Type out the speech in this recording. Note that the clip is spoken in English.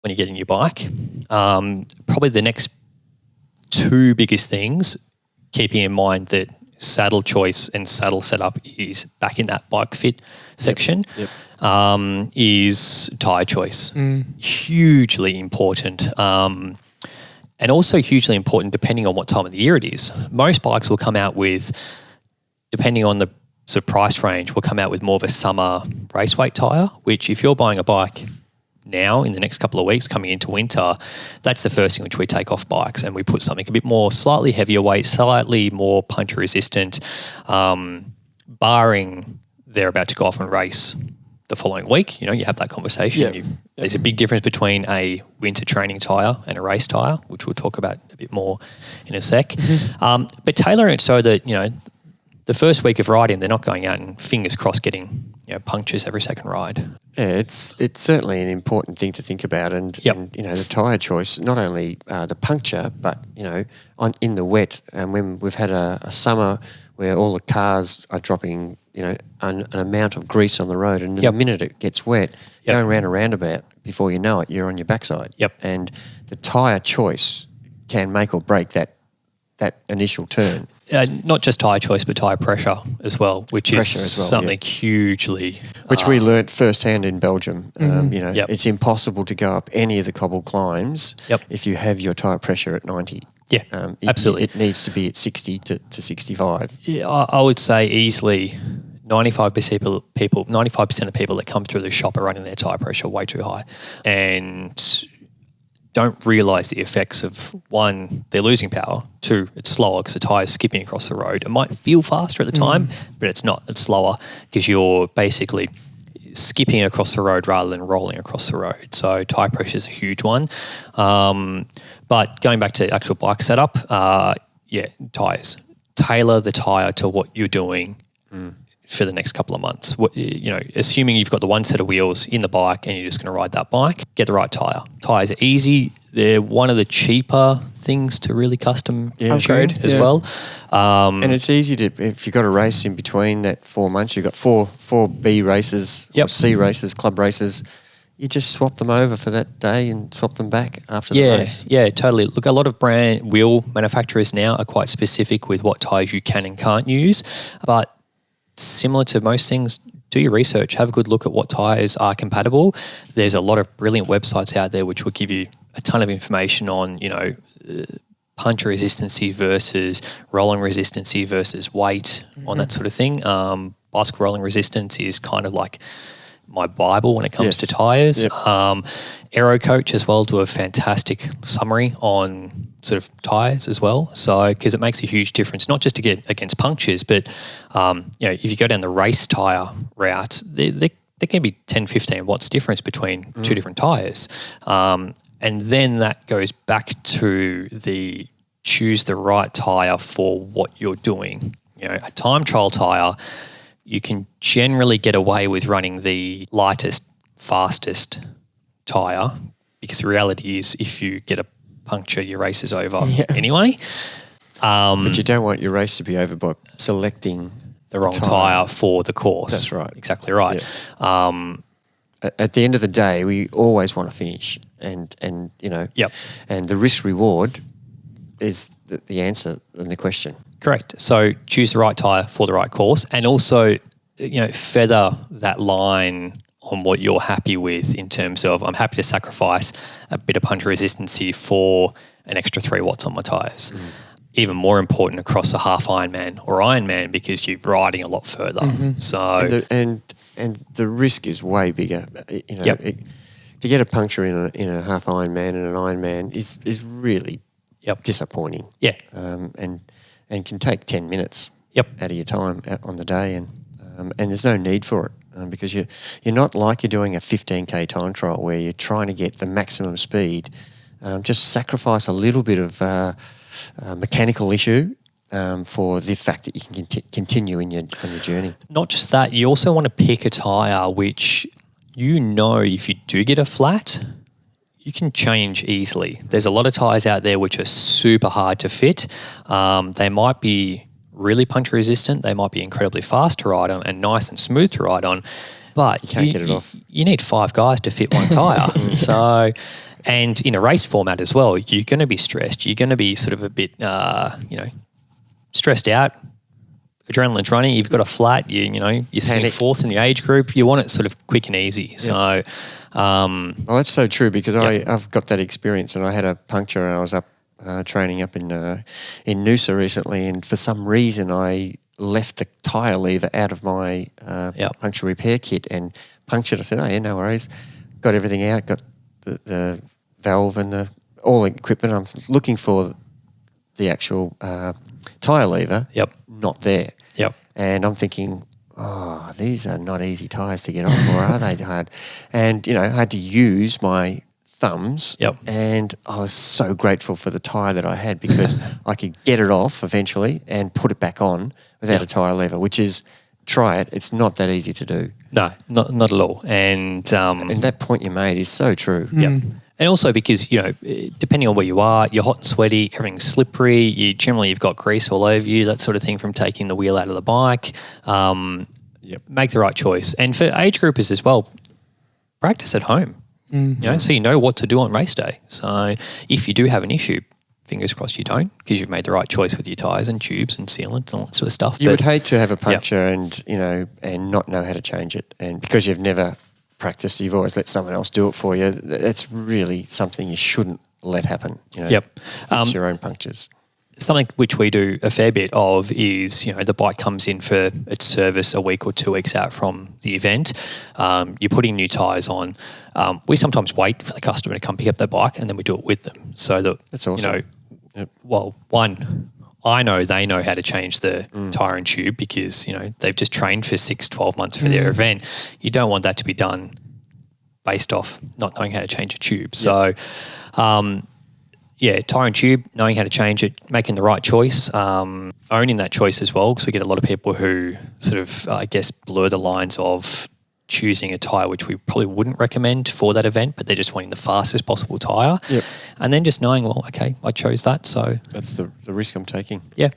when you get in your bike. Probably the next two biggest things, keeping in mind that saddle choice and saddle setup is back in that bike fit section, is tyre choice. Hugely important. And also hugely important depending on what time of the year it is. Most bikes will come out with, depending on the sort of price range, will come out with more of a summer race weight tyre, which if you're buying a bike now in the next couple of weeks coming into winter, that's the first thing which we take off bikes, and we put something a bit more, slightly heavier weight, slightly more puncture resistant, barring they're about to go off and race the following week. You know, you have that conversation. There's a big difference between a winter training tyre and a race tyre, which we'll talk about a bit more in a sec. But tailoring it so that, you know, the first week of riding, they're not going out and fingers crossed getting, you know, punctures every second ride. Yeah, it's certainly an important thing to think about, and you know, the tyre choice, not only the puncture, but you know, in the wet, and when we've had a summer where all the cars are dropping, you know, an amount of grease on the road, and the minute it gets wet, going around a roundabout, before you know it, you're on your backside. And the tyre choice can make or break that initial turn. Not just tyre choice, but tyre pressure as well, which is something hugely... Which we learnt firsthand in Belgium. You know, it's impossible to go up any of the cobble climbs if you have your tyre pressure at 90. Absolutely. It needs to be at 60 to 65. Yeah, I would say easily 95% of people that come through the shop are running their tyre pressure way too high and don't realise the effects of, one, they're losing power, two, it's slower because the tyre's skipping across the road. It might feel faster at the time, but it's not. It's slower because you're basically skipping across the road rather than rolling across the road. So tyre pressure is a huge one. But going back to actual bike setup, tyres. Tailor the tyre to what you're doing for the next couple of months. You know, assuming you've got the one set of wheels in the bike and you're just going to ride that bike, get the right tyre. Tyres are easy. They're one of the cheaper things to really custom upgrade as well. And it's easy to, if you've got a race in between that 4 months, you've got four B races, or C races, club races, you just swap them over for that day and swap them back after the race. Yeah, totally. Look, a lot of brand wheel manufacturers now are quite specific with what tyres you can and can't use, but similar to most things, do your research, have a good look at what tyres are compatible. There's a lot of brilliant websites out there which will give you a ton of information on, you know, puncture resistancy versus rolling resistancy versus weight on that sort of thing. Bicycle rolling resistance is kind of like my Bible when it comes to tyres. Aero Coach as well do a fantastic summary on sort of tyres as well. So, because it makes a huge difference, not just to get against punctures, but, you know, if you go down the race tyre route, there can be 10, 15 watts difference between two different tyres. And then that goes back to the choose the right tyre for what you're doing. You know, a time trial tyre, you can generally get away with running the lightest, fastest tyre, because the reality is if you get a puncture, your race is over anyway. But you don't want your race to be over by selecting the wrong tyre for the course. That's right. Exactly right. Yeah. At the end of the day, we always want to finish, and you know, and the risk reward is the answer in the question. Correct. So choose the right tyre for the right course, and also, you know, feather that line on what you're happy with in terms of, I'm happy to sacrifice a bit of puncture resistancy for an extra 3 watts on my tyres. Even more important across a half Ironman or Ironman, because you're riding a lot further. So and the risk is way bigger. You know, to get a puncture in a half Ironman and an Ironman is really disappointing. And can take 10 minutes out of your time on the day, and there's no need for it. Because you're not like you're doing a 15K time trial where you're trying to get the maximum speed. Just sacrifice a little bit of mechanical issue for the fact that you can continue on your journey. Not just that, you also want to pick a tyre which, you know, if you do get a flat, you can change easily. There's a lot of tyres out there which are super hard to fit. They might be really puncture resistant, they might be incredibly fast to ride on and nice and smooth to ride on, but you can't get it off. You need 5 guys to fit one tyre. So And in a race format as well, you're going to be stressed. You're going to be sort of a bit, stressed out. Adrenaline's running. You've got a flat. You're sitting fourth in the age group. You want it sort of quick and easy. Yep. So, well, that's so true because I've got that experience, and I had a puncture, and I was up training up in Noosa recently, and for some reason I left the tyre lever out of my puncture repair kit and punctured. I said, "Oh yeah, no worries." Got everything out. Got the valve and all the equipment. I'm looking for the actual tyre lever. Yep. Not there. Yep. And I'm thinking, oh, these are not easy tyres to get off, or are they hard? And, I had to use my thumbs. Yep. And I was so grateful for the tyre that I had because I could get it off eventually and put it back on without a tyre lever, which is, try it. It's not that easy to do. No, not at all. And that point you made is so true. Yep. And also because, depending on where you are, you're hot and sweaty, everything's slippery, you've got grease all over you, that sort of thing from taking the wheel out of the bike. Make the right choice. And for age groupers as well, practice at home, so you know what to do on race day. So if you do have an issue, fingers crossed you don't, because you've made the right choice with your tyres and tubes and sealant and all that sort of stuff. You would hate to have a puncture and not know how to change it. And because you've never practiced, you've always let someone else do it for you. That's really something you shouldn't let happen. Fix your own punctures. Something which we do a fair bit of is, the bike comes in for its service a week or 2 weeks out from the event. You're putting new tyres on. We sometimes wait for the customer to come pick up their bike and then we do it with them. So that's awesome. Well, one, I know they know how to change the tyre and tube because, they've just trained for 6-12 months for their event. You don't want that to be done based off not knowing how to change a tube. So, tyre and tube, knowing how to change it, making the right choice, owning that choice as well, because we get a lot of people who sort of, blur the lines of choosing a tyre which we probably wouldn't recommend for that event, but they're just wanting the fastest possible tyre. Yep. And then just knowing, well, okay, I chose that, so... That's the risk I'm taking. Yeah.